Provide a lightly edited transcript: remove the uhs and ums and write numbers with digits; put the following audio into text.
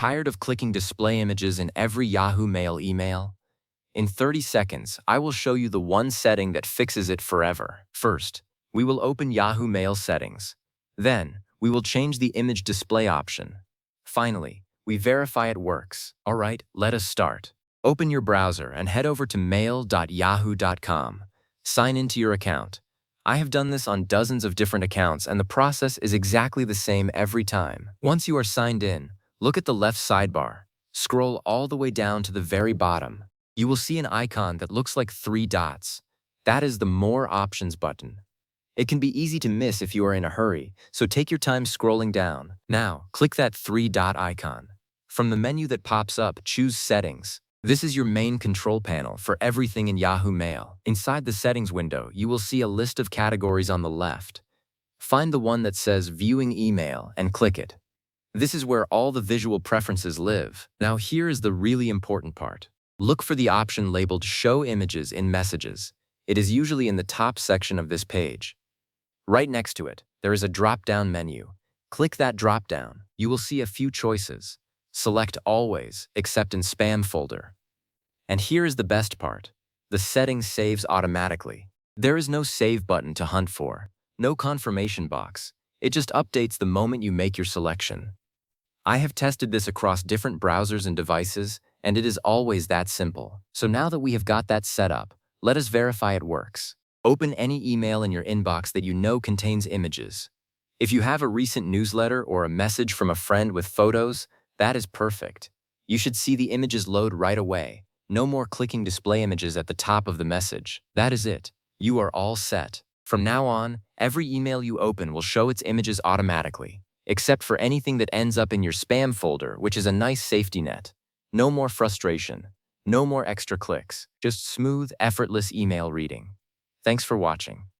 Tired of clicking display images in every Yahoo Mail email? In 30 seconds, I will show you the one setting that fixes it forever. First, we will open Yahoo Mail settings. Then, we will change the image display option. Finally, we verify it works. Alright, let us start. Open your browser and head over to mail.yahoo.com. Sign into your account. I have done this on dozens of different accounts and the process is exactly the same every time. Once you are signed in, look at the left sidebar. Scroll all the way down to the very bottom. You will see an icon that looks like 3 dots. That is the More Options button. It can be easy to miss if you are in a hurry, so take your time scrolling down. Now, click that 3-dot icon. From the menu that pops up, choose Settings. This is your main control panel for everything in Yahoo Mail. Inside the Settings window, you will see a list of categories on the left. Find the one that says Viewing Email and click it. This is where all the visual preferences live. Now here is the really important part. Look for the option labeled Show Images in Messages. It is usually in the top section of this page. Right next to it, there is a drop-down menu. Click that drop-down. You will see a few choices. Select Always, except in Spam folder. And here is the best part. The setting saves automatically. There is no save button to hunt for, no confirmation box. It just updates the moment you make your selection. I have tested this across different browsers and devices, and it is always that simple. So now that we have got that set up, let us verify it works. Open any email in your inbox that you know contains images. If you have a recent newsletter or a message from a friend with photos, that is perfect. You should see the images load right away. No more clicking display images at the top of the message. That is it. You are all set. From now on, every email you open will show its images automatically, except for anything that ends up in your spam folder, which is a nice safety net. No more frustration. No more extra clicks. Just smooth, effortless email reading. Thanks for watching.